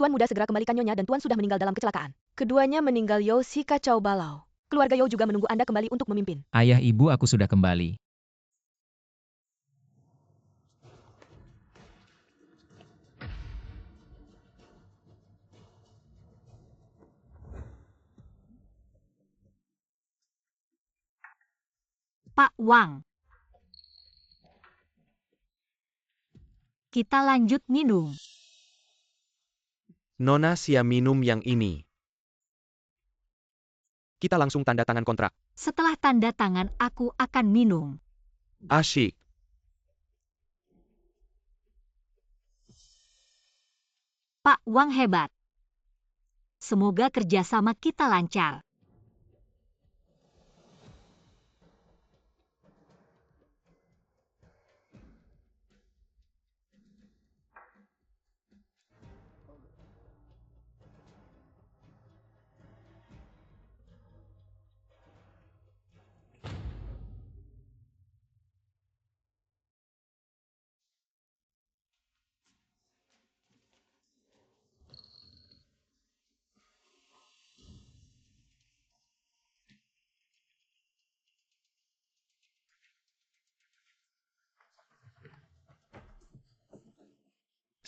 Tuan muda segera kembalikan nyonya dan Tuan sudah meninggal dalam kecelakaan. Keduanya meninggal Yao si kacau balau. Keluarga Yao juga menunggu Anda kembali untuk memimpin. Ayah ibu aku sudah kembali. Pak Wang. Kita lanjut minum. Nona Sia minum yang ini. Kita langsung tanda tangan kontrak. Setelah tanda tangan aku akan minum. Asyik. Pak Wang hebat. Semoga kerjasama kita lancar.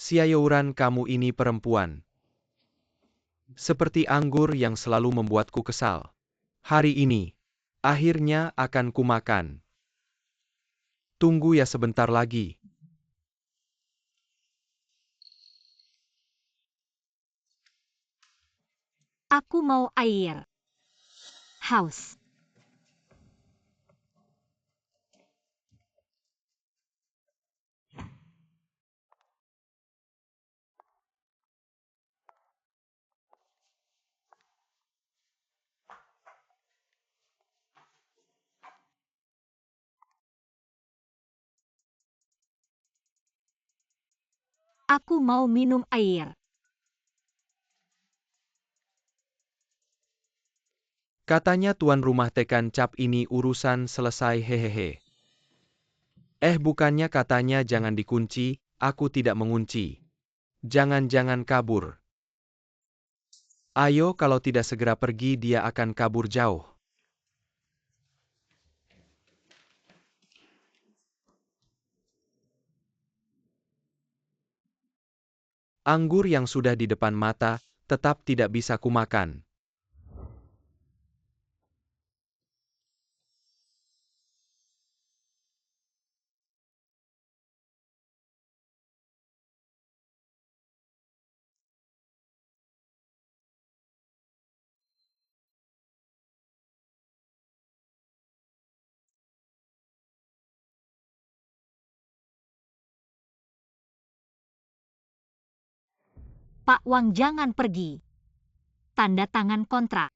Siayouran kamu ini perempuan. Seperti anggur yang selalu membuatku kesal. Hari ini, akhirnya akan kumakan. Tunggu ya sebentar lagi. Aku mau air. Haus. Aku mau minum air. Katanya tuan rumah tekan cap ini urusan selesai hehehe. Bukannya katanya jangan dikunci, aku tidak mengunci. Jangan-jangan kabur. Ayo kalau tidak segera pergi dia akan kabur jauh. Anggur yang sudah di depan mata, tetap tidak bisa kumakan. Pak Wang jangan pergi. Tanda tangan kontrak.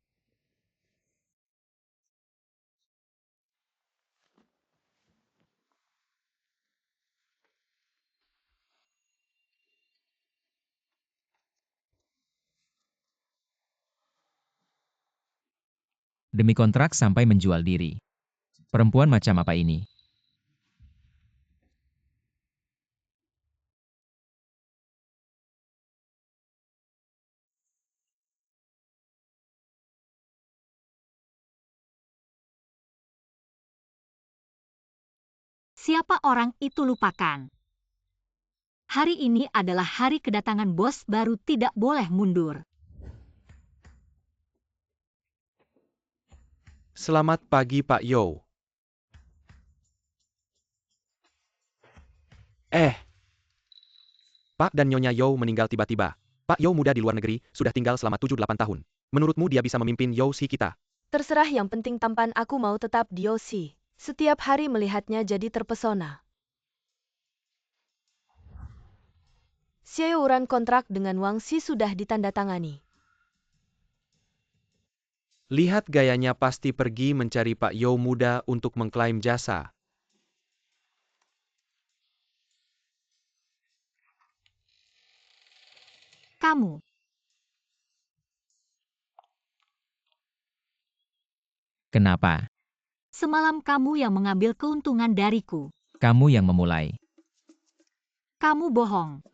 Demi kontrak sampai menjual diri. Perempuan macam apa ini? Siapa orang itu lupakan. Hari ini adalah hari kedatangan bos baru, tidak boleh mundur. Selamat pagi Pak Yao. Pak dan Nyonya Yao meninggal tiba-tiba. Pak Yao muda di luar negeri, sudah tinggal selama 7-8 tahun. Menurutmu dia bisa memimpin Yao si kita? Terserah, yang penting tampan aku mau tetap di Yao si. Setiap hari melihatnya jadi terpesona. Siayouran kontrak dengan Wang Si sudah ditandatangani. Lihat gayanya pasti pergi mencari Pak Yao muda untuk mengklaim jasa. Kamu. Kenapa? Semalam kamu yang mengambil keuntungan dariku. Kamu yang memulai. Kamu bohong.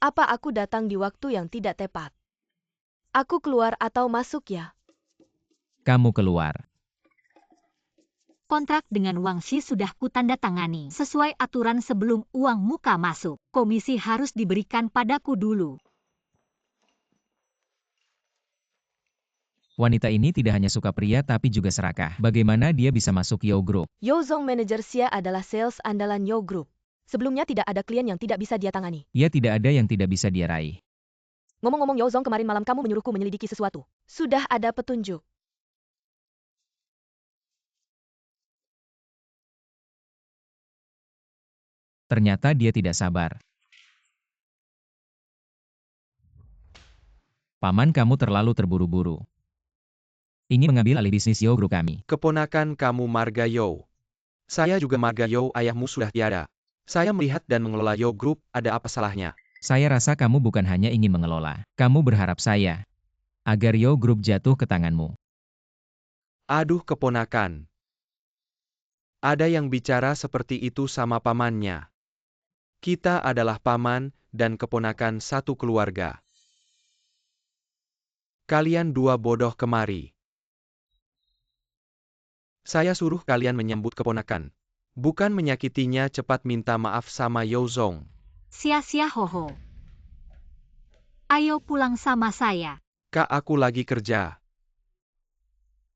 Apa aku datang di waktu yang tidak tepat? Aku keluar atau masuk ya? Kamu keluar. Kontrak dengan Wang Shi sudah kutandatangani. Sesuai aturan sebelum uang muka masuk, komisi harus diberikan padaku dulu. Wanita ini tidak hanya suka pria tapi juga serakah. Bagaimana dia bisa masuk Yo Group? Yo Zong manajer Xia adalah sales andalan Yo Group. Sebelumnya tidak ada klien yang tidak bisa dia tangani. Ia tidak ada yang tidak bisa dia raih. Ngomong-ngomong Yo Zong, kemarin malam kamu menyuruhku menyelidiki sesuatu. Sudah ada petunjuk. Ternyata dia tidak sabar. Paman, kamu terlalu terburu-buru. Ingin mengambil alih bisnis Yo Group kami. Keponakan kamu Marga Yo. Saya juga Marga Yo, ayahmu sudah tiada. Saya melihat dan mengelola Yo Group, ada apa salahnya? Saya rasa kamu bukan hanya ingin mengelola. Kamu berharap saya agar Yo Group jatuh ke tanganmu. Aduh keponakan. Ada yang bicara seperti itu sama pamannya. Kita adalah paman dan keponakan satu keluarga. Kalian dua bodoh kemari. Saya suruh kalian menyambut keponakan. Bukan menyakitinya. Cepat minta maaf sama Yo Zong. Sia-sia hoho. Ayo pulang sama saya. Kak, aku lagi kerja.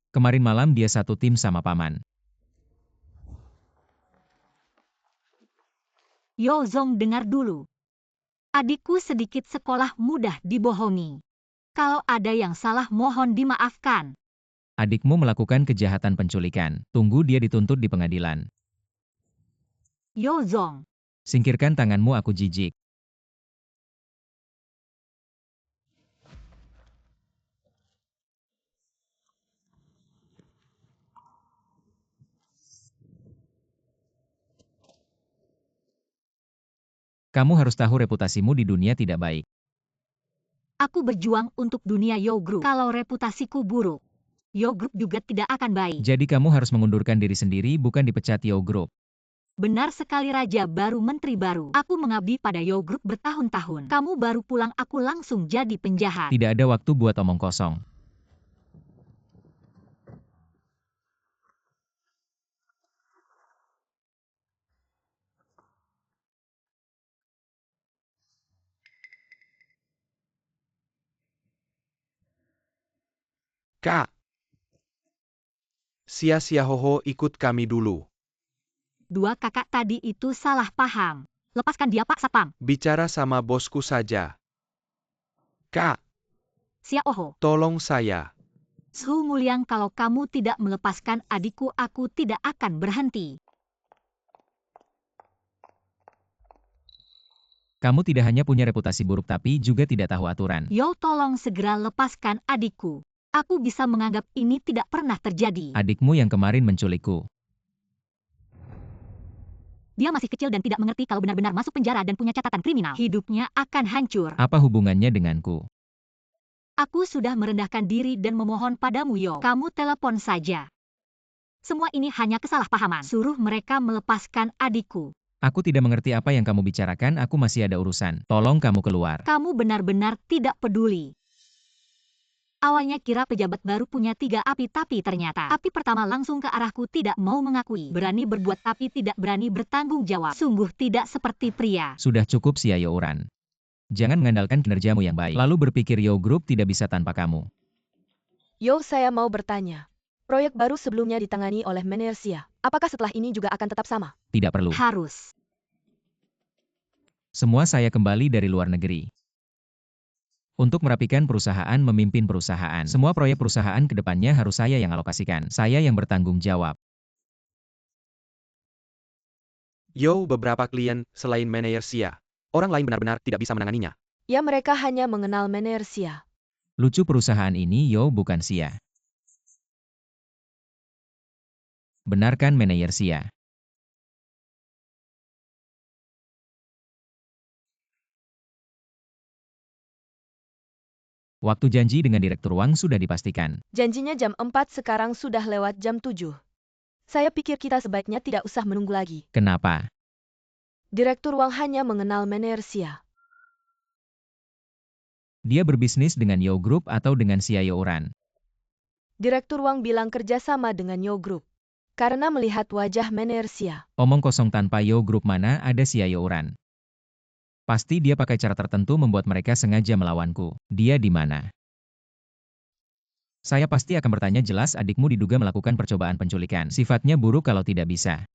Kemarin malam dia satu tim sama paman. Yo Zong, dengar dulu. Adikku sedikit sekolah mudah dibohongi. Kalau ada yang salah mohon dimaafkan. Adikmu melakukan kejahatan penculikan. Tunggu dia dituntut di pengadilan. Yo Zong. Singkirkan tanganmu, aku jijik. Kamu harus tahu reputasimu di dunia tidak baik. Aku berjuang untuk dunia Yo Group. Kalau reputasiku buruk, Yo Group juga tidak akan baik. Jadi kamu harus mengundurkan diri sendiri, bukan dipecat Yo Group. Benar sekali, Raja baru, menteri baru. Aku mengabdi pada Yo Group bertahun-tahun. Kamu baru pulang, aku langsung jadi penjahat. Tidak ada waktu buat omong kosong. Kak. Sia-sia hoho, ikut kami dulu. Dua kakak tadi itu salah paham. Lepaskan dia, Pak Satpam. Bicara sama bosku saja. Kak, Sia oho. tolong saya. Su Muliang, kalau kamu tidak melepaskan adikku, aku tidak akan berhenti. Kamu tidak hanya punya reputasi buruk tapi juga tidak tahu aturan. Yo, tolong segera lepaskan adikku. Aku bisa menganggap ini tidak pernah terjadi. Adikmu yang kemarin menculikku. Dia masih kecil dan tidak mengerti kalau benar-benar masuk penjara dan punya catatan kriminal. Hidupnya akan hancur. Apa hubungannya denganku? Aku sudah merendahkan diri dan memohon padamu, Yo. Kamu telepon saja. Semua ini hanya kesalahpahaman. Suruh mereka melepaskan adikku. Aku tidak mengerti apa yang kamu bicarakan, aku masih ada urusan. Tolong kamu keluar. Kamu benar-benar tidak peduli. Awalnya kira pejabat baru punya 3 api, tapi ternyata api pertama langsung ke arahku, tidak mau mengakui. Berani berbuat tapi tidak berani bertanggung jawab. Sungguh tidak seperti pria. Sudah cukup, Sia Youran. Jangan mengandalkan kinerjamu yang baik, lalu berpikir Yo Group tidak bisa tanpa kamu. Yo, saya mau bertanya. Proyek baru sebelumnya ditangani oleh manajer Xia. Apakah setelah ini juga akan tetap sama? Tidak perlu. Harus. Semua saya kembali dari luar negeri. Untuk merapikan perusahaan, memimpin perusahaan. Semua proyek perusahaan ke depannya harus saya yang alokasikan. Saya yang bertanggung jawab. Yo, beberapa klien selain manajer Xia. Orang lain benar-benar tidak bisa menanganinya. Ya, mereka hanya mengenal manajer Xia. Lucu, perusahaan ini Yo bukan Xia. Benar kan manajer Xia? Waktu janji dengan Direktur Wang sudah dipastikan. Janjinya jam 4, sekarang sudah lewat jam 7. Saya pikir kita sebaiknya tidak usah menunggu lagi. Kenapa? Direktur Wang hanya mengenal manajer Xia. Dia berbisnis dengan Yo Group atau dengan CIO Uran. Direktur Wang bilang kerjasama dengan Yo Group. Karena melihat wajah Menersia. Omong kosong, tanpa Yo Group mana ada CIO Uran. Pasti dia pakai cara tertentu membuat mereka sengaja melawanku. Dia di mana? Saya pasti akan bertanya, jelas adikmu diduga melakukan percobaan penculikan. Sifatnya buruk kalau tidak bisa.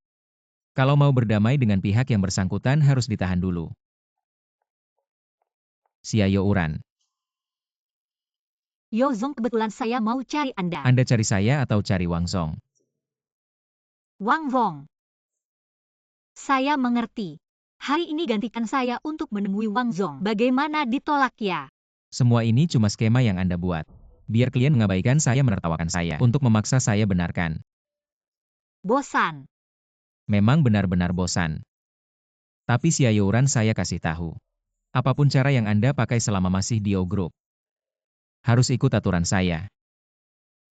Kalau mau berdamai dengan pihak yang bersangkutan harus ditahan dulu. CIO Uran. Yo Zong, kebetulan saya mau cari Anda. Anda cari saya atau cari Wang Zong? Wang Zong. Saya mengerti. Hari ini gantikan saya untuk menemui Wang Zong. Bagaimana ditolak ya? Semua ini cuma skema yang Anda buat. Biar klien mengabaikan saya, menertawakan saya, untuk memaksa saya benarkan. Bosan. Memang benar-benar bosan. Tapi CIO Uran saya kasih tahu. Apapun cara yang Anda pakai selama masih di Yo Group, harus ikut aturan saya.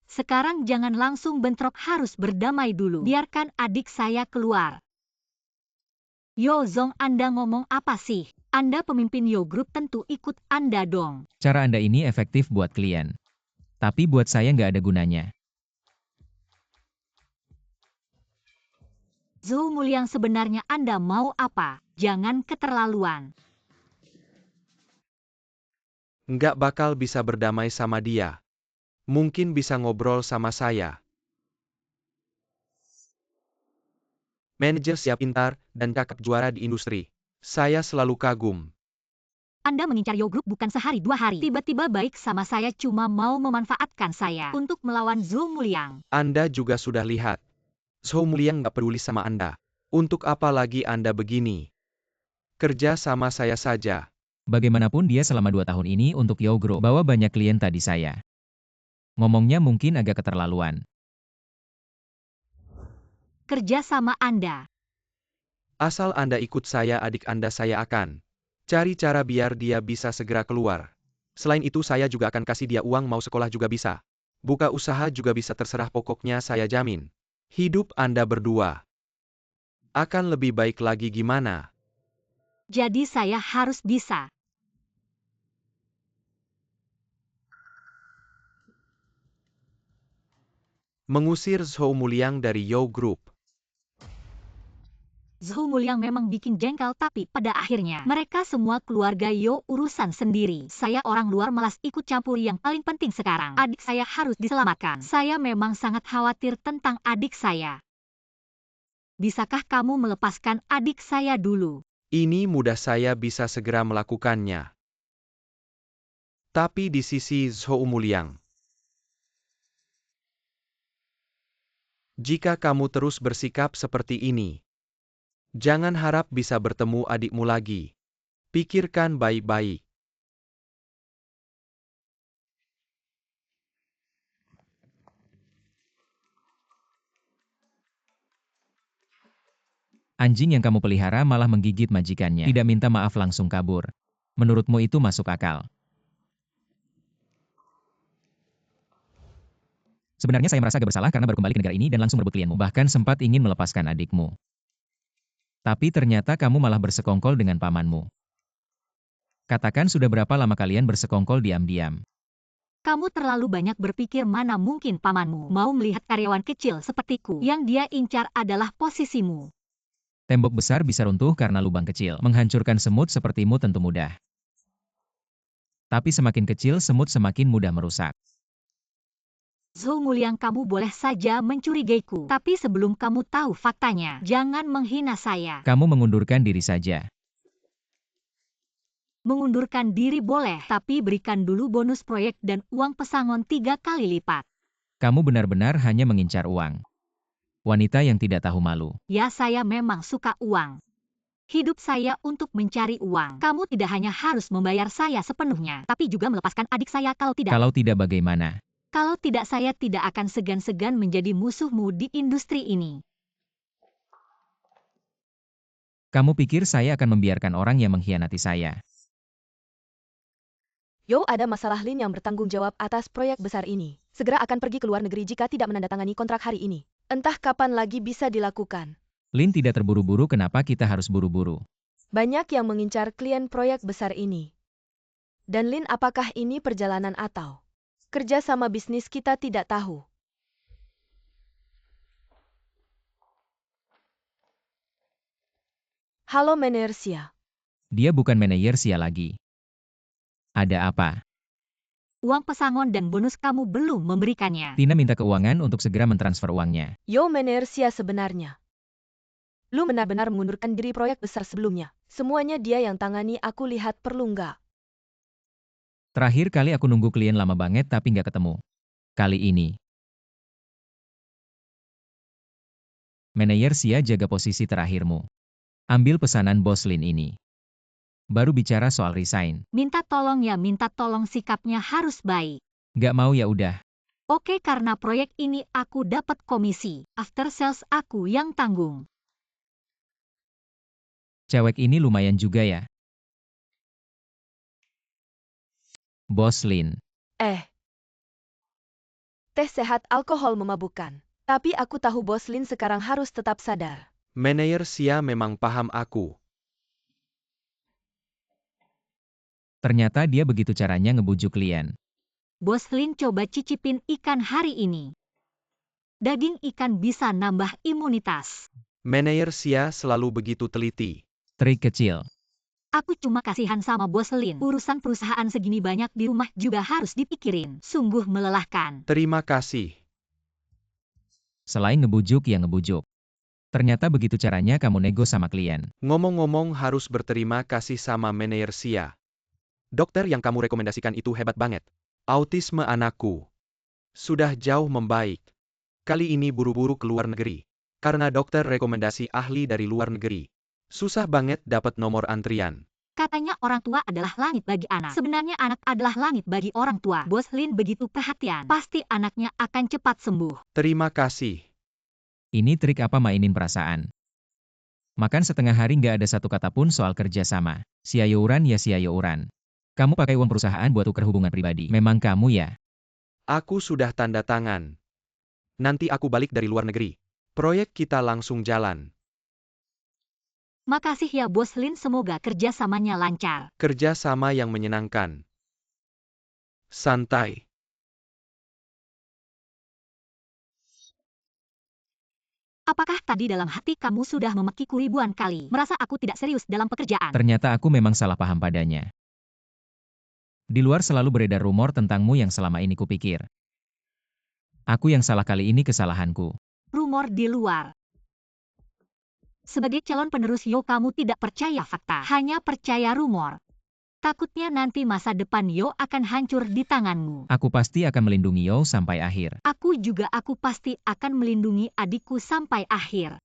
Sekarang jangan langsung bentrok, harus berdamai dulu. Biarkan adik saya keluar. Yo Zong, Anda ngomong apa sih? Anda pemimpin Yo Group, tentu ikut Anda dong. Cara Anda ini efektif buat klien. Tapi buat saya nggak ada gunanya. Zhou Muliang, sebenarnya Anda mau apa? Jangan keterlaluan. Nggak bakal bisa berdamai sama dia. Mungkin bisa ngobrol sama saya. Manajer siap, pintar, dan cakep, juara di industri. Saya selalu kagum. Anda mengincar Yo Group bukan sehari dua hari. Tiba-tiba baik sama saya, cuma mau memanfaatkan saya untuk melawan Zhou Muliang. Anda juga sudah lihat. Zhou Muliang nggak peduli sama Anda. Untuk apa lagi Anda begini? Kerja sama saya saja. Bagaimanapun dia selama 2 tahun ini untuk Yo Group bawa banyak klien tadi saya. Ngomongnya mungkin agak keterlaluan. Kerja sama Anda. Asal Anda ikut saya, adik Anda saya akan cari cara biar dia bisa segera keluar. Selain itu saya juga akan kasih dia uang, mau sekolah juga bisa. Buka usaha juga bisa, terserah, pokoknya saya jamin. Hidup Anda berdua akan lebih baik lagi. Gimana? Jadi saya harus bisa. Mengusir Zhou Muliang dari Yo Group. Zhou Muliang memang bikin jengkel, tapi pada akhirnya mereka semua keluarga Yo urusan sendiri. Saya orang luar malas ikut campur. Yang paling penting sekarang, adik saya harus diselamatkan. Saya memang sangat khawatir tentang adik saya. Bisakah kamu melepaskan adik saya dulu? Ini mudah, saya bisa segera melakukannya. Tapi di sisi Zhou Muliang, jika kamu terus bersikap seperti ini, jangan harap bisa bertemu adikmu lagi. Pikirkan baik-baik. Anjing yang kamu pelihara malah menggigit majikannya. Tidak minta maaf langsung kabur. Menurutmu itu masuk akal? Sebenarnya saya merasa agak bersalah karena baru kembali ke negara ini dan langsung merebut klienmu. Bahkan sempat ingin melepaskan adikmu. Tapi ternyata kamu malah bersekongkol dengan pamanmu. Katakan, sudah berapa lama kalian bersekongkol diam-diam? Kamu terlalu banyak berpikir. Mana mungkin pamanmu mau melihat karyawan kecil sepertiku. Yang dia incar adalah posisimu. Tembok besar bisa runtuh karena lubang kecil. Menghancurkan semut sepertimu tentu mudah. Tapi semakin kecil semut semakin mudah merusak. Zhou Muliang, kamu boleh saja mencurigaiku. Tapi sebelum kamu tahu faktanya, jangan menghina saya. Kamu mengundurkan diri saja. Mengundurkan diri boleh, tapi berikan dulu bonus proyek dan uang pesangon 3 kali lipat. Kamu benar-benar hanya mengincar uang. Wanita yang tidak tahu malu. Ya, saya memang suka uang. Hidup saya untuk mencari uang. Kamu tidak hanya harus membayar saya sepenuhnya, tapi juga melepaskan adik saya. Kalau tidak, Kalau tidak bagaimana? Kalau tidak, saya tidak akan segan-segan menjadi musuhmu di industri ini. Kamu pikir saya akan membiarkan orang yang mengkhianati saya? Yo, ada masalah Lin yang bertanggung jawab atas proyek besar ini. Segera akan pergi ke luar negeri jika tidak menandatangani kontrak hari ini. Entah kapan lagi bisa dilakukan. Lin tidak terburu-buru, kenapa kita harus buru-buru? Banyak yang mengincar klien proyek besar ini. Dan Lin, apakah ini perjalanan atau kerja sama bisnis kita tidak tahu. Halo Menersia. Dia bukan manajer Sia lagi. Ada apa? Uang pesangon dan bonus kamu belum memberikannya. Tina minta keuangan untuk segera mentransfer uangnya. Yo Menersia, sebenarnya lu benar-benar mengundurkan diri proyek besar sebelumnya. Semuanya dia yang tangani, aku lihat perlu nggak? Terakhir kali aku nunggu klien lama banget tapi nggak ketemu. Kali ini. Manajer Sia, jaga posisi terakhirmu. Ambil pesanan bos Lin ini. Baru bicara soal resign. Minta tolong ya, minta tolong, sikapnya harus baik. Nggak mau ya udah. Oke, karena proyek ini aku dapat komisi. After sales aku yang tanggung. Cewek ini lumayan juga ya. Bos Lin. Teh sehat alkohol memabukkan. Tapi aku tahu Bos Lin sekarang harus tetap sadar. Manajer Sia memang paham aku. Ternyata dia begitu caranya ngebujuk klien. Bos Lin, coba cicipin ikan hari ini. Daging ikan bisa nambah imunitas. Manajer Sia selalu begitu teliti. Trik kecil. Aku cuma kasihan sama Bos Lin. Urusan perusahaan segini banyak di rumah juga harus dipikirin. Sungguh melelahkan. Terima kasih. Selain ngebujuk ya ngebujuk. Ternyata begitu caranya kamu nego sama klien. Ngomong-ngomong, harus berterima kasih sama manajer Sia. Dokter yang kamu rekomendasikan itu hebat banget. Autisme anakku sudah jauh membaik. Kali ini buru-buru ke luar negeri. Karena dokter rekomendasi ahli dari luar negeri. Susah banget dapat nomor antrian. Katanya orang tua adalah langit bagi anak. Sebenarnya anak adalah langit bagi orang tua. Bos Lin begitu perhatian. Pasti anaknya akan cepat sembuh. Terima kasih. Ini trik apa mainin perasaan? Makan setengah hari nggak ada satu kata pun soal kerja sama. Sia Youran ya Sia Youran. Kamu pakai uang perusahaan buat tuker hubungan pribadi. Memang kamu ya? Aku sudah tanda tangan. Nanti aku balik dari luar negeri. Proyek kita langsung jalan. Makasih ya Bos Lin, semoga kerjasamanya lancar. Kerja sama yang menyenangkan. Santai. Apakah tadi dalam hati kamu sudah memekiku ribuan kali, merasa aku tidak serius dalam pekerjaan? Ternyata aku memang salah paham padanya. Di luar selalu beredar rumor tentangmu yang selama ini kupikir. Aku yang salah, kali ini kesalahanku. Rumor di luar. Sebagai calon penerus Yo, kamu tidak percaya fakta, hanya percaya rumor. Takutnya nanti masa depan Yo akan hancur di tanganmu. Aku pasti akan melindungi Yo sampai akhir. Aku pasti akan melindungi adikku sampai akhir.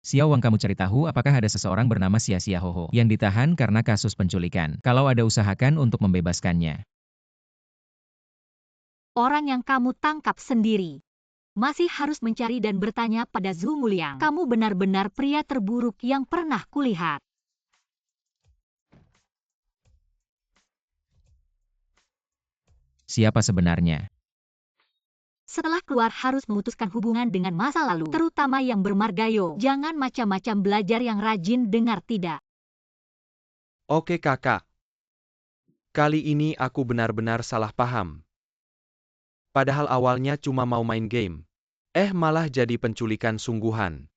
Sia Wang, kamu cari tahu apakah ada seseorang bernama Sia Sia Hoho yang ditahan karena kasus penculikan. Kalau ada, usahakan untuk membebaskannya. Orang yang kamu tangkap sendiri. Masih harus mencari dan bertanya pada Zhu Muliang. Kamu benar-benar pria terburuk yang pernah kulihat. Siapa sebenarnya? Setelah keluar harus memutuskan hubungan dengan masa lalu, terutama yang bermarga Yo. Jangan macam-macam, belajar yang rajin, dengar tidak? Oke kakak. Kali ini aku benar-benar salah paham. Padahal awalnya cuma mau main game. Malah jadi penculikan sungguhan.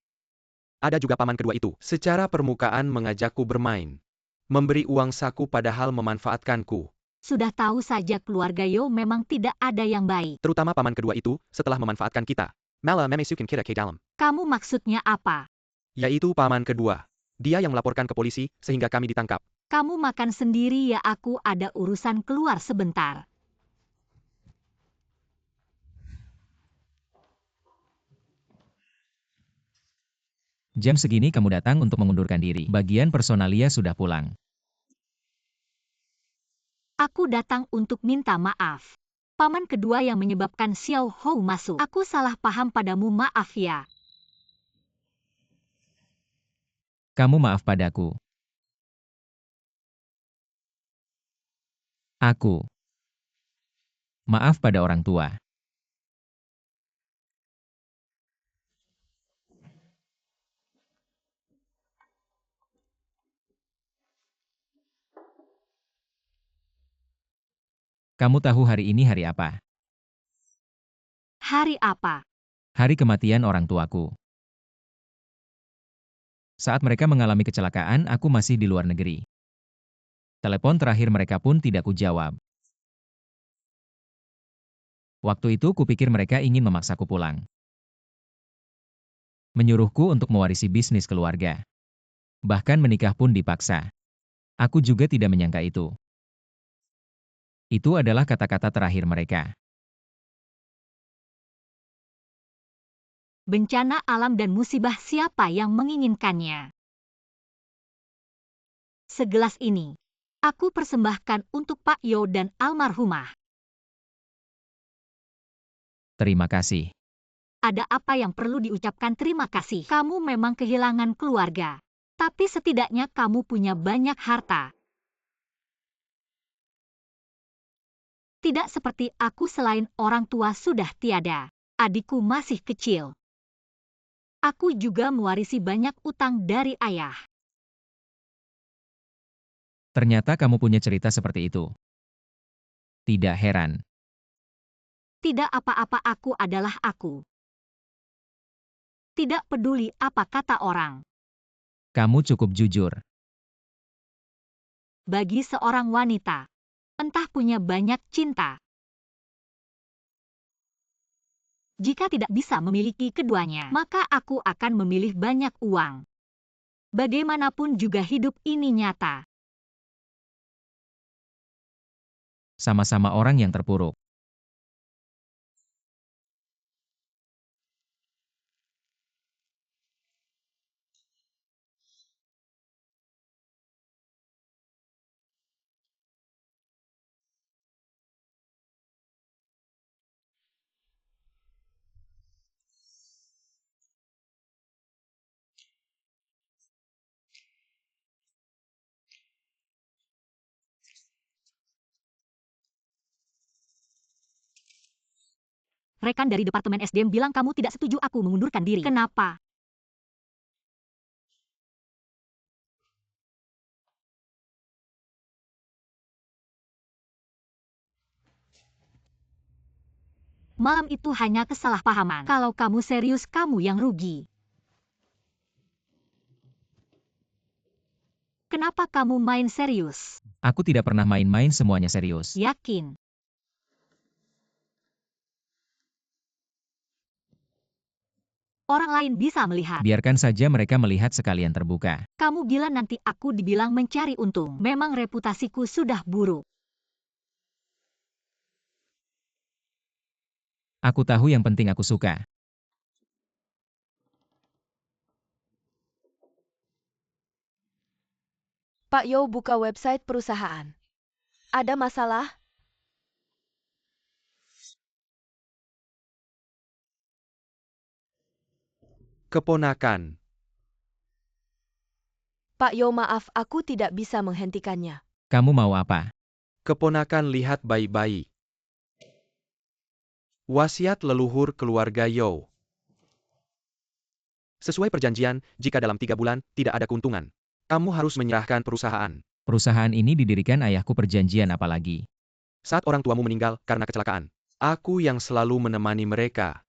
Ada juga paman kedua itu, secara permukaan mengajakku bermain. Memberi uang saku padahal memanfaatkanku. Sudah tahu saja keluarga Yo memang tidak ada yang baik. Terutama paman kedua itu, setelah memanfaatkan kita. Malah memesukin kita ke dalam. Kamu maksudnya apa? Yaitu paman kedua. Dia yang melaporkan ke polisi, sehingga kami ditangkap. Kamu makan sendiri ya, aku ada urusan keluar sebentar. Jam segini kamu datang untuk mengundurkan diri. Bagian personalia sudah pulang. Aku datang untuk minta maaf. Paman kedua yang menyebabkan Xiao Hou masuk. Aku salah paham padamu, maaf ya. Kamu maaf padaku. Aku maaf pada orang tua. Kamu tahu hari ini hari apa? Hari apa? Hari kematian orang tuaku. Saat mereka mengalami kecelakaan, aku masih di luar negeri. Telepon terakhir mereka pun tidak kujawab. Waktu itu kupikir mereka ingin memaksaku pulang. Menyuruhku untuk mewarisi bisnis keluarga. Bahkan menikah pun dipaksa. Aku juga tidak menyangka itu. Itu adalah kata-kata terakhir mereka. Bencana alam dan musibah siapa yang menginginkannya? Segelas ini, aku persembahkan untuk Pak Yo dan almarhumah. Terima kasih. Ada apa yang perlu diucapkan terima kasih? Kamu memang kehilangan keluarga. Tapi setidaknya kamu punya banyak harta. Tidak seperti aku selain orang tua sudah tiada. Adikku masih kecil. Aku juga mewarisi banyak utang dari ayah. Ternyata kamu punya cerita seperti itu. Tidak heran. Tidak apa-apa, aku adalah aku. Tidak peduli apa kata orang. Kamu cukup jujur. Bagi seorang wanita, entah punya banyak cinta. Jika tidak bisa memiliki keduanya, maka aku akan memilih banyak uang. Bagaimanapun juga hidup ini nyata. Sama-sama orang yang terpuruk. Rekan dari Departemen SDM bilang kamu tidak setuju aku mengundurkan diri. Kenapa? Malam itu hanya kesalahpahaman. Kalau kamu serius, kamu yang rugi. Kenapa kamu main serius? Aku tidak pernah main-main, semuanya serius. Yakin? Orang lain bisa melihat. Biarkan saja mereka melihat sekalian terbuka. Kamu gila, nanti aku dibilang mencari untung. Memang reputasiku sudah buruk. Aku tahu yang penting aku suka. Pak Yo buka website perusahaan. Ada masalah? Keponakan. Pak Yo, maaf, aku tidak bisa menghentikannya. Kamu mau apa? Keponakan, lihat baik-baik. Wasiat leluhur keluarga Yo. Sesuai perjanjian, jika dalam 3 bulan tidak ada keuntungan, kamu harus menyerahkan perusahaan. Perusahaan ini didirikan ayahku, perjanjian apa lagi? Saat orang tuamu meninggal karena kecelakaan, aku yang selalu menemani mereka.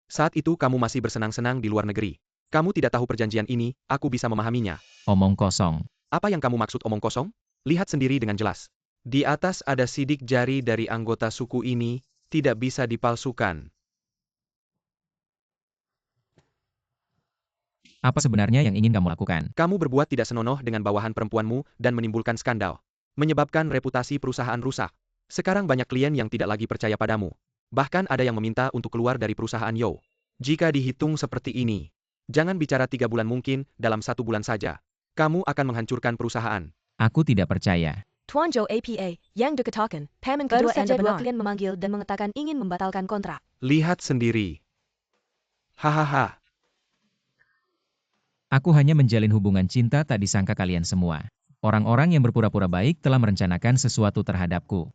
Saat itu kamu masih bersenang-senang di luar negeri. Kamu tidak tahu perjanjian ini, aku bisa memahaminya. Omong kosong. Apa yang kamu maksud omong kosong? Lihat sendiri dengan jelas. Di atas ada sidik jari dari anggota suku ini, tidak bisa dipalsukan. Apa sebenarnya yang ingin kamu lakukan? Kamu berbuat tidak senonoh dengan bawahan perempuanmu dan menimbulkan skandal. Menyebabkan reputasi perusahaan rusak. Sekarang banyak klien yang tidak lagi percaya padamu. Bahkan ada yang meminta untuk keluar dari perusahaan Yo. Jika dihitung seperti ini, jangan bicara 3 bulan, mungkin dalam 1 bulan saja. Kamu akan menghancurkan perusahaan. Aku tidak percaya. Tuan Joe APA, yang deketakan, payment baru saja 2 klien memanggil dan mengatakan ingin membatalkan kontrak. Lihat sendiri. Hahaha. Aku hanya menjalin hubungan cinta, tak disangka kalian semua. Orang-orang yang berpura-pura baik telah merencanakan sesuatu terhadapku.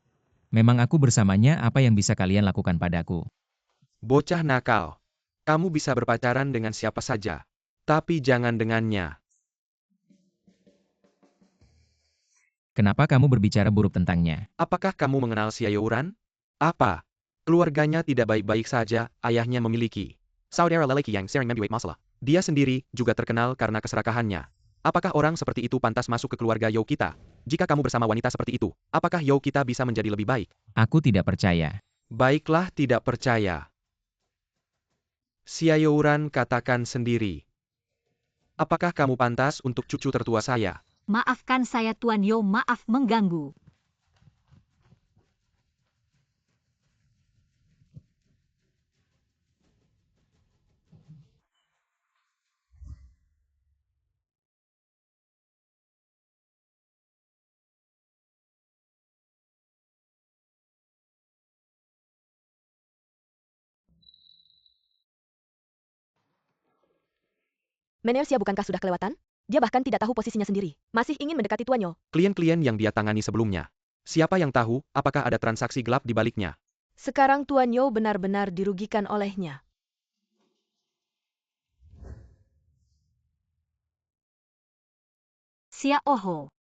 Memang aku bersamanya, apa yang bisa kalian lakukan padaku? Bocah nakal. Kamu bisa berpacaran dengan siapa saja. Tapi jangan dengannya. Kenapa kamu berbicara buruk tentangnya? Apakah kamu mengenal Xiaoran? Apa? Keluarganya tidak baik-baik saja, ayahnya memiliki saudara lelaki yang sering membuat masalah. Dia sendiri juga terkenal karena keserakahannya. Apakah orang seperti itu pantas masuk ke keluarga Yo kita? Jika kamu bersama wanita seperti itu, apakah Yo kita bisa menjadi lebih baik? Aku tidak percaya. Baiklah tidak percaya. Xiaoran katakan sendiri. Apakah kamu pantas untuk cucu tertua saya? Maafkan saya Tuan Yo, maaf mengganggu. Mener Xia bukankah sudah kelewatan? Dia bahkan tidak tahu posisinya sendiri. Masih ingin mendekati Tuan Yo. Klien-klien yang dia tangani sebelumnya. Siapa yang tahu, apakah ada transaksi gelap di baliknya? Sekarang Tuan Yo benar-benar dirugikan olehnya. Xiaoho.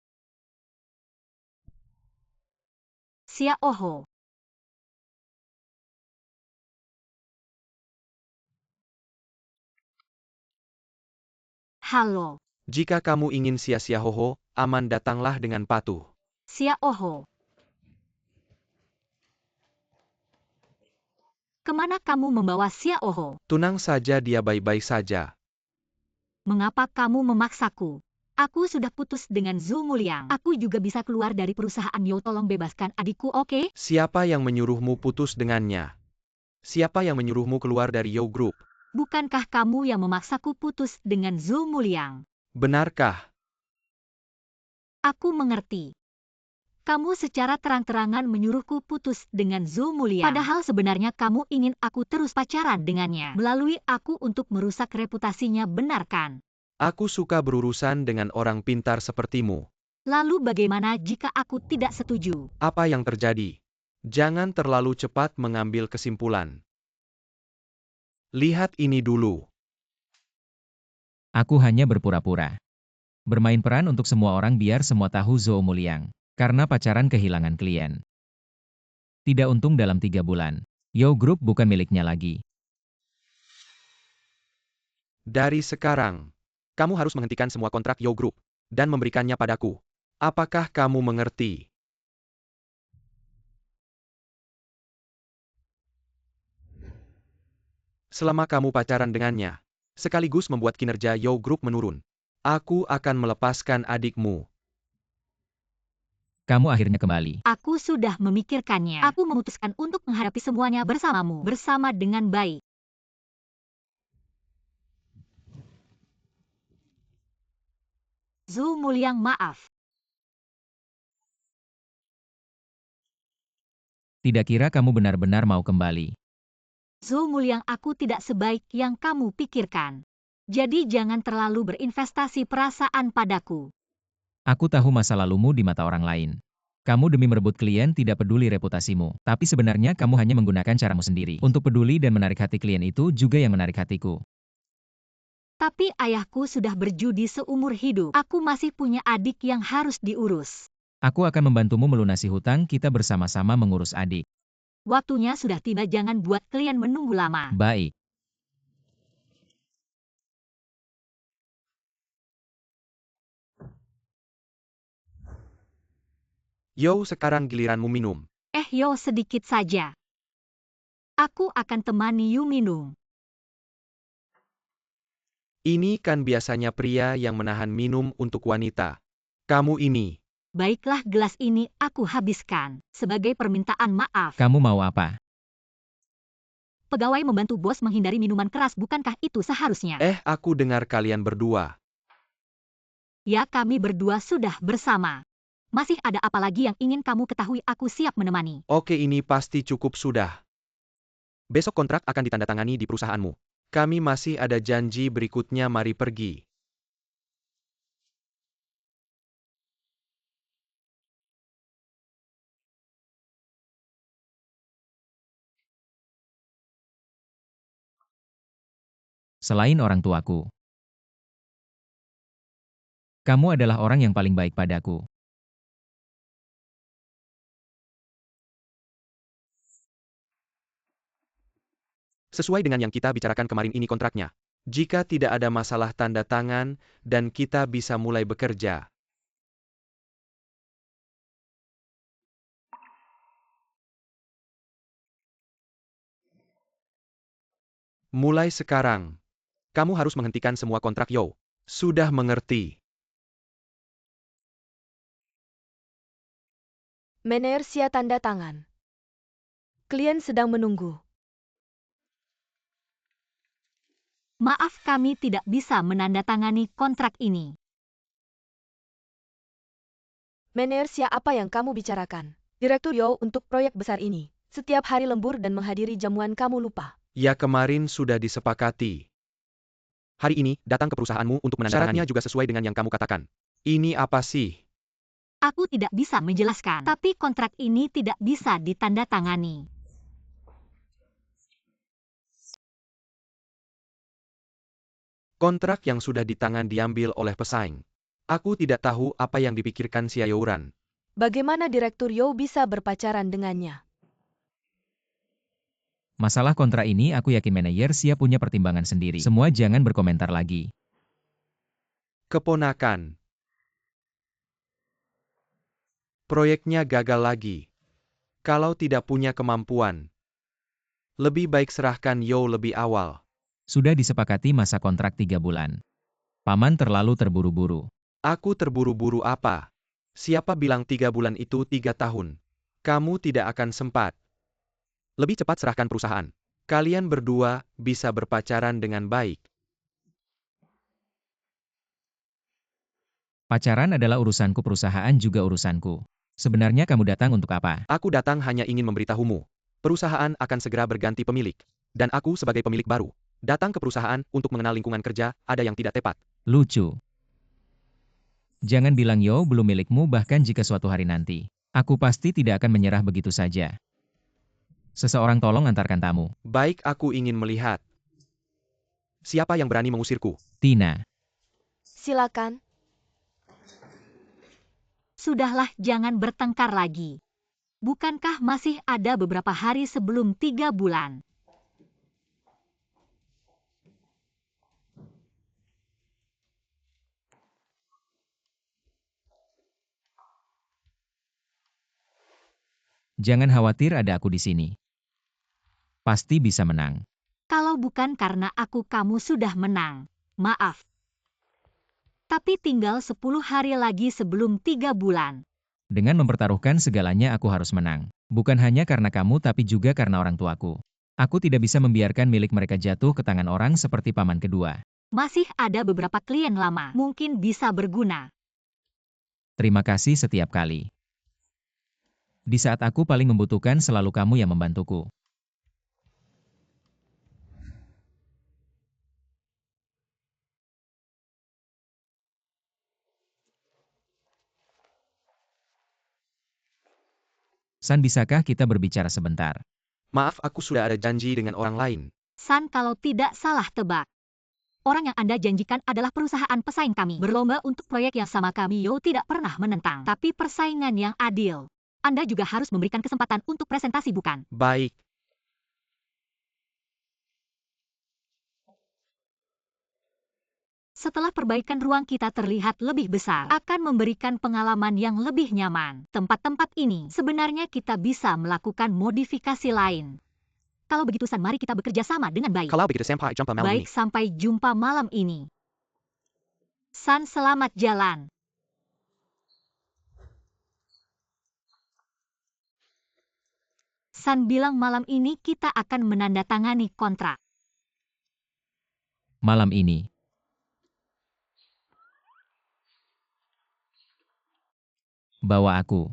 Xiaoho. Halo. Jika kamu ingin sia-sia hoho, aman datanglah dengan patuh. Xiaoho. Kemana kamu membawa Xiaoho? Tunang saja dia baik-baik saja. Mengapa kamu memaksaku? Aku sudah putus dengan Zhu Muliang. Aku juga bisa keluar dari perusahaan Yo, tolong bebaskan adikku, oke? Siapa yang menyuruhmu putus dengannya? Siapa yang menyuruhmu keluar dari Yo Group? Bukankah kamu yang memaksaku putus dengan Zhu Muliang? Benarkah? Aku mengerti. Kamu secara terang-terangan menyuruhku putus dengan Zhu Muliang. Padahal sebenarnya kamu ingin aku terus pacaran dengannya. Melalui aku untuk merusak reputasinya, benar kan? Aku suka berurusan dengan orang pintar sepertimu. Lalu bagaimana jika aku tidak setuju? Apa yang terjadi? Jangan terlalu cepat mengambil kesimpulan. Lihat ini dulu. Aku hanya berpura-pura. Bermain peran untuk semua orang biar semua tahu Zhou Muliang. Karena pacaran kehilangan klien. Tidak untung dalam 3 bulan. Yo Group bukan miliknya lagi. Dari sekarang, kamu harus menghentikan semua kontrak Yo Group dan memberikannya padaku. Apakah kamu mengerti? Selama kamu pacaran dengannya, sekaligus membuat kinerja Yo Group menurun, aku akan melepaskan adikmu. Kamu akhirnya kembali. Aku sudah memikirkannya. Aku memutuskan untuk menghadapi semuanya bersamamu. Bersama dengan baik. Zhu Muliang, maaf. Tidak kira kamu benar-benar mau kembali. Zhu Muliang, aku tidak sebaik yang kamu pikirkan. Jadi jangan terlalu berinvestasi perasaan padaku. Aku tahu masa lalumu di mata orang lain. Kamu demi merebut klien tidak peduli reputasimu. Tapi sebenarnya kamu hanya menggunakan caramu sendiri. Untuk peduli dan menarik hati klien itu juga yang menarik hatiku. Tapi ayahku sudah berjudi seumur hidup. Aku masih punya adik yang harus diurus. Aku akan membantumu melunasi hutang, kita bersama-sama mengurus adik. Waktunya sudah tiba, jangan buat klien menunggu lama. Baik. Yo, sekarang giliranmu minum. Yo, sedikit saja. Aku akan temani you minum. Ini kan biasanya pria yang menahan minum untuk wanita. Kamu ini. Baiklah, gelas ini aku habiskan. Sebagai permintaan maaf. Kamu mau apa? Pegawai membantu bos menghindari minuman keras, bukankah itu seharusnya? Aku dengar kalian berdua. Ya, kami berdua sudah bersama. Masih ada apa lagi yang ingin kamu ketahui? Aku siap menemani. Oke, ini pasti cukup sudah. Besok kontrak akan ditandatangani di perusahaanmu. Kami masih ada janji berikutnya, mari pergi. Selain orang tuaku. Kamu adalah orang yang paling baik padaku. Sesuai dengan yang kita bicarakan kemarin ini kontraknya. Jika tidak ada masalah tanda tangan, dan kita bisa mulai bekerja. Mulai sekarang, kamu harus menghentikan semua kontrak Yo. Sudah mengerti? Meneersia tanda tangan. Klien sedang menunggu. Maaf, kami tidak bisa menandatangani kontrak ini. Meneersia, apa yang kamu bicarakan? Direktur Yo untuk proyek besar ini. Setiap hari lembur dan menghadiri jamuan kamu lupa. Ya, kemarin sudah disepakati. Hari ini, datang ke perusahaanmu untuk menandatangani. Syaratnya juga sesuai dengan yang kamu katakan. Ini apa sih? Aku tidak bisa menjelaskan, tapi kontrak ini tidak bisa ditandatangani. Kontrak yang sudah di tangan diambil oleh pesaing. Aku tidak tahu apa yang dipikirkan si Yauran. Bagaimana Direktur Yo bisa berpacaran dengannya? Masalah kontrak ini aku yakin manajer siap punya pertimbangan sendiri. Semua jangan berkomentar lagi. Keponakan. Proyeknya gagal lagi. Kalau tidak punya kemampuan, lebih baik serahkan Yo lebih awal. Sudah disepakati masa kontrak 3 bulan. Paman terlalu terburu-buru. Aku terburu-buru apa? Siapa bilang 3 bulan itu 3 tahun? Kamu tidak akan sempat. Lebih cepat serahkan perusahaan. Kalian berdua bisa berpacaran dengan baik. Pacaran adalah urusanku, perusahaan juga urusanku. Sebenarnya kamu datang untuk apa? Aku datang hanya ingin memberitahumu. Perusahaan akan segera berganti pemilik. Dan aku sebagai pemilik baru. Datang ke perusahaan untuk mengenal lingkungan kerja, ada yang tidak tepat. Lucu. Jangan bilang Yo belum milikmu, bahkan jika suatu hari nanti. Aku pasti tidak akan menyerah begitu saja. Seseorang tolong antarkan tamu. Baik, aku ingin melihat. Siapa yang berani mengusirku? Tina. Silakan. Sudahlah, jangan bertengkar lagi. Bukankah masih ada beberapa hari sebelum 3 bulan? Jangan khawatir, ada aku di sini. Pasti bisa menang. Kalau bukan karena aku, kamu sudah menang. Maaf. Tapi tinggal 10 hari lagi sebelum 3 bulan. Dengan mempertaruhkan segalanya aku harus menang. Bukan hanya karena kamu tapi juga karena orang tuaku. Aku tidak bisa membiarkan milik mereka jatuh ke tangan orang seperti paman kedua. Masih ada beberapa klien lama, mungkin bisa berguna. Terima kasih setiap kali. Di saat aku paling membutuhkan selalu kamu yang membantuku. San, bisakah kita berbicara sebentar? Maaf, aku sudah ada janji dengan orang lain. San, kalau tidak salah tebak, orang yang Anda janjikan adalah perusahaan pesaing kami. Berlomba untuk proyek yang sama, kami Yo tidak pernah menentang. Tapi persaingan yang adil. Anda juga harus memberikan kesempatan untuk presentasi, bukan? Baik. Setelah perbaikan, ruang kita terlihat lebih besar, akan memberikan pengalaman yang lebih nyaman. Tempat-tempat ini, sebenarnya kita bisa melakukan modifikasi lain. Kalau begitu San, mari kita bekerja sama dengan baik. Kalau begitu sampai jumpa malam Baik, ini. sampai jumpa malam ini. San, selamat jalan. San bilang malam ini kita akan menandatangani kontrak. Malam ini. Bawa aku.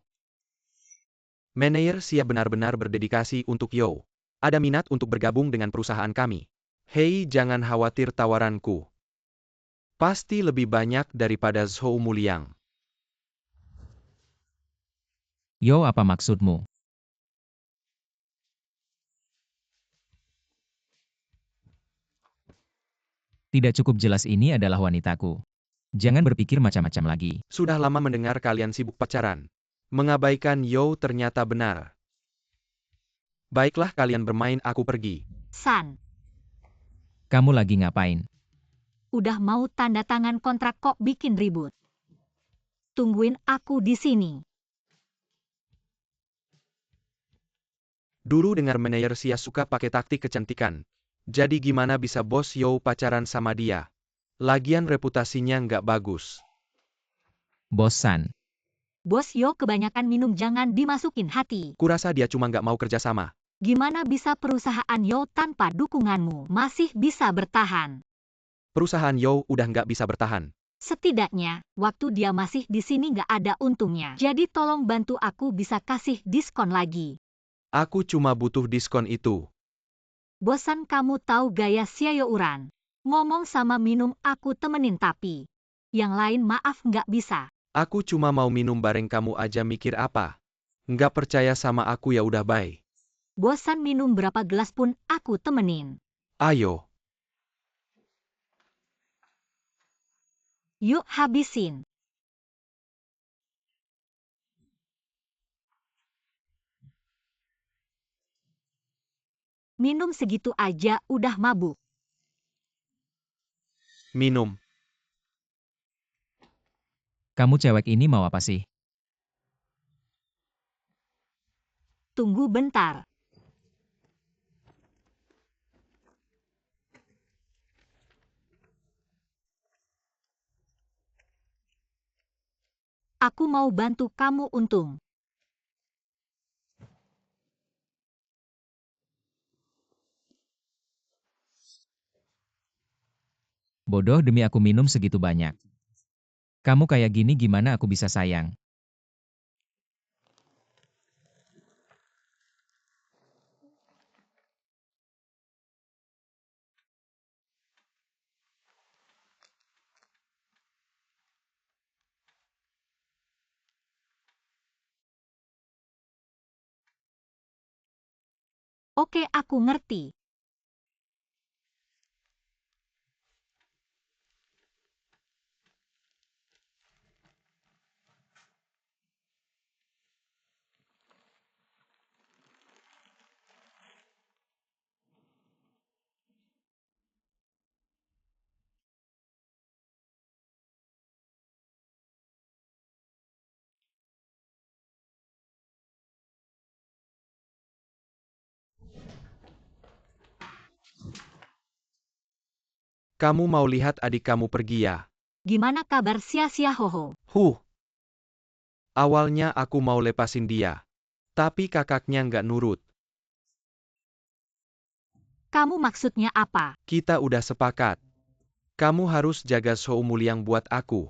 Manajer siap benar-benar berdedikasi untuk Yo. Ada minat untuk bergabung dengan perusahaan kami. Hei, jangan khawatir tawaranku. Pasti lebih banyak daripada Zhou Muliang. Yo, apa maksudmu? Tidak cukup jelas, ini adalah wanitaku. Jangan berpikir macam-macam lagi. Sudah lama mendengar kalian sibuk pacaran. Mengabaikan Yo ternyata benar. Baiklah, kalian bermain, aku pergi. San, Kamu lagi ngapain? Udah mau tanda tangan kontrak kok bikin ribut. Tungguin aku di sini. Dulu dengar manajer Sia suka pakai taktik kecantikan. Jadi gimana bisa bos Yo pacaran sama dia? Lagian reputasinya nggak bagus. Bos San. Bos Yo kebanyakan minum, jangan dimasukin hati. Kurasa dia cuma nggak mau kerja sama. Gimana bisa perusahaan Yo tanpa dukunganmu masih bisa bertahan? Perusahaan Yo udah nggak bisa bertahan. Setidaknya, waktu dia masih di sini nggak ada untungnya. Jadi tolong bantu aku bisa kasih diskon lagi. Aku cuma butuh diskon itu. Bosan kamu tahu gaya Xiao Uran. Ngomong sama minum aku temenin tapi. Yang lain maaf nggak bisa. Aku cuma mau minum bareng kamu aja, mikir apa? Nggak percaya sama aku ya udah bye. Bosan minum berapa gelas pun aku temenin. Ayo. Yuk habisin. Minum segitu aja udah mabuk. Minum. Kamu cewek ini mau apa sih? Tunggu bentar. Aku mau bantu kamu untung. Bodoh, demi aku minum segitu banyak. Kamu kayak gini gimana aku bisa sayang? Oke, aku ngerti. Kamu mau lihat adik kamu pergi ya? Gimana kabar Sia Hoho? Awalnya aku mau lepasin dia. Tapi kakaknya nggak nurut. Kamu maksudnya apa? Kita udah sepakat. Kamu harus jaga Shou Muliang buat aku.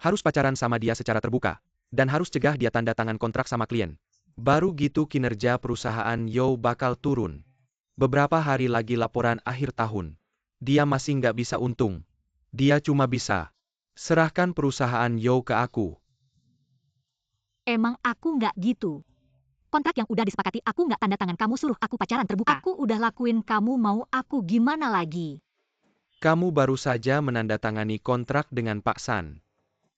Harus pacaran sama dia secara terbuka. Dan harus cegah dia tanda tangan kontrak sama klien. Baru gitu kinerja perusahaan Yo bakal turun. Beberapa hari lagi laporan akhir tahun. Dia masih nggak bisa untung. Dia cuma bisa. Serahkan perusahaan Yo ke aku. Emang aku nggak gitu. Kontrak yang udah disepakati aku nggak tanda tangan, kamu suruh aku pacaran terbuka. Aku udah lakuin, kamu mau aku gimana lagi? Kamu baru saja menandatangani kontrak dengan Pak San.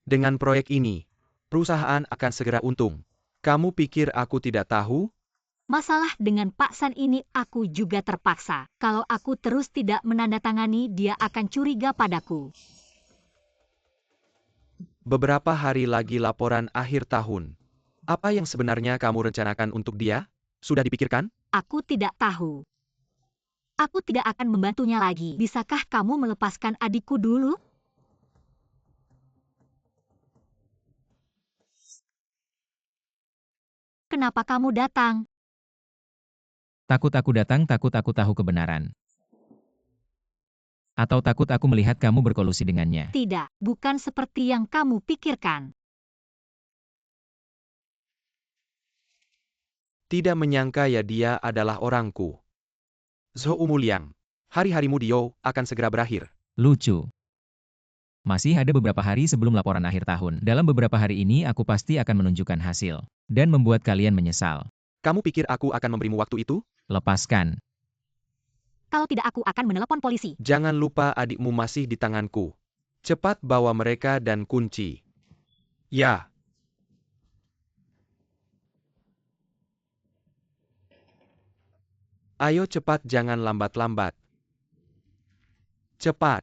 Dengan proyek ini, perusahaan akan segera untung. Kamu pikir aku tidak tahu? Masalah dengan Pak San ini aku juga terpaksa. Kalau aku terus tidak menandatangani, dia akan curiga padaku. Beberapa hari lagi laporan akhir tahun. Apa yang sebenarnya kamu rencanakan untuk dia? Sudah dipikirkan? Aku tidak tahu. Aku tidak akan membantunya lagi. Bisakah kamu melepaskan adikku dulu? Kenapa kamu datang? Takut aku datang, takut aku tahu kebenaran. Atau takut aku melihat kamu berkolusi dengannya. Tidak, bukan seperti yang kamu pikirkan. Tidak menyangka ya dia adalah orangku. Zhou Muliang, hari-harimu di Yo akan segera berakhir. Lucu. Masih ada beberapa hari sebelum laporan akhir tahun. Dalam beberapa hari ini aku pasti akan menunjukkan hasil. Dan membuat kalian menyesal. Kamu pikir aku akan memberimu waktu itu? Lepaskan. Kalau tidak, aku akan menelepon polisi. Jangan lupa adikmu masih di tanganku. Cepat bawa mereka dan kunci. Ya. Ayo cepat, jangan lambat-lambat. Cepat.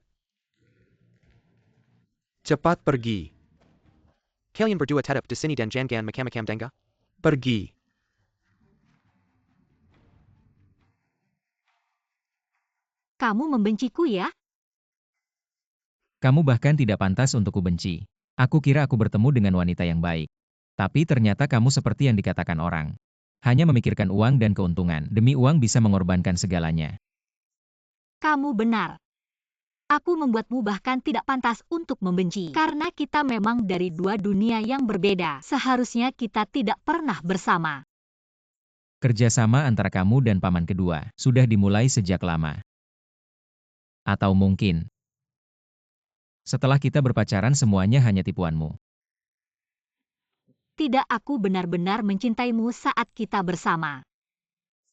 Cepat pergi. Kalian berdua tetap di sini dan jangan macam-macam denga? Pergi. Kamu membenciku ya? Kamu bahkan tidak pantas untuk kubenci. Aku kira aku bertemu dengan wanita yang baik. Tapi ternyata kamu seperti yang dikatakan orang. Hanya memikirkan uang dan keuntungan. Demi uang bisa mengorbankan segalanya. Kamu benar. Aku membuatmu bahkan tidak pantas untuk membenci. Karena kita memang dari dua dunia yang berbeda. Seharusnya kita tidak pernah bersama. Kerjasama antara kamu dan paman kedua sudah dimulai sejak lama. Atau mungkin, setelah kita berpacaran semuanya hanya tipuanmu. Tidak, aku benar-benar mencintaimu saat kita bersama.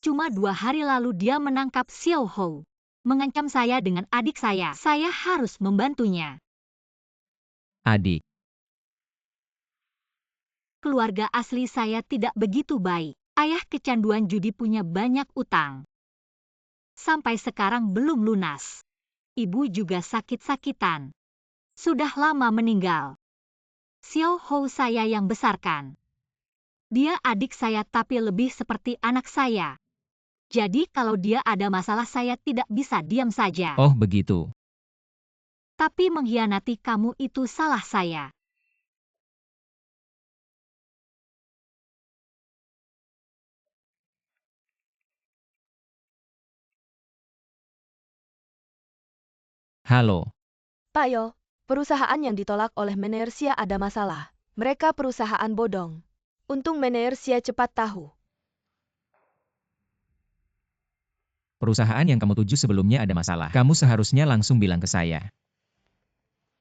Cuma 2 hari lalu dia menangkap Xiao Hou. Mengancam saya dengan adik saya. Saya harus membantunya. Adik, Keluarga asli saya tidak begitu baik. Ayah kecanduan judi, punya banyak utang. Sampai sekarang belum lunas. Ibu juga sakit-sakitan. Sudah lama meninggal. Xiao Hou saya yang besarkan. Dia adik saya tapi lebih seperti anak saya. Jadi kalau dia ada masalah saya tidak bisa diam saja. oh begitu. Tapi mengkhianati kamu itu salah saya. Halo, Payo, perusahaan yang ditolak oleh Menersia ada masalah. Mereka perusahaan bodong. Untung Menersia cepat tahu. perusahaan yang kamu tuju sebelumnya ada masalah. Kamu seharusnya langsung bilang ke saya.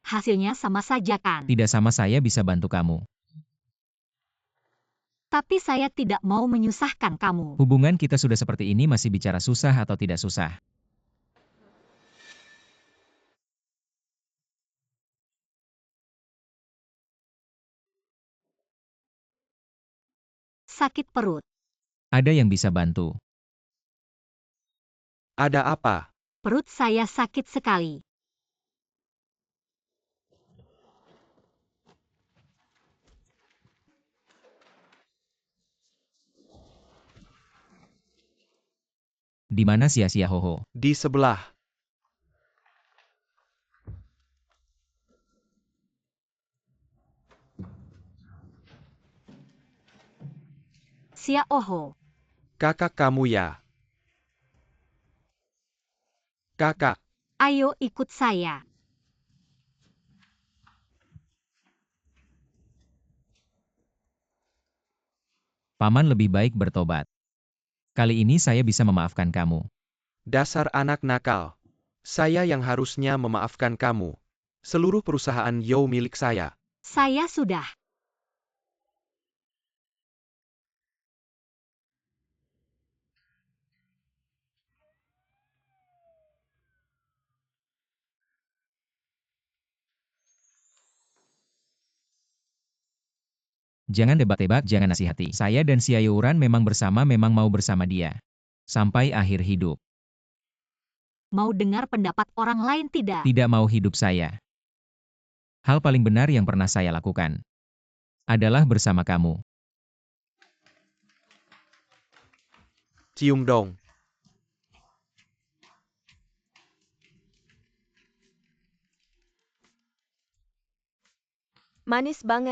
Hasilnya sama saja kan? Tidak sama, saya bisa bantu kamu. Tapi saya tidak mau menyusahkan kamu. Hubungan kita sudah seperti ini, masih bicara susah atau tidak susah. Sakit perut. Ada yang bisa bantu. Ada apa? Perut saya sakit sekali. Di mana sia-sia Hoho? Di sebelah. Sia Oho. Kakak kamu ya. Kakak. Ayo ikut saya. Paman lebih baik bertobat. Kali ini saya bisa memaafkan kamu. Dasar anak nakal. Saya yang harusnya memaafkan kamu. Seluruh perusahaan Yo milik saya. Saya sudah. Jangan debat-debat, jangan nasihati. Saya dan Xiaoyuran memang bersama, memang mau bersama dia. Sampai akhir hidup. Mau dengar pendapat orang lain tidak? Tidak mau hidup saya. Hal paling benar yang pernah saya lakukan adalah bersama kamu. Cium dong. Manis banget.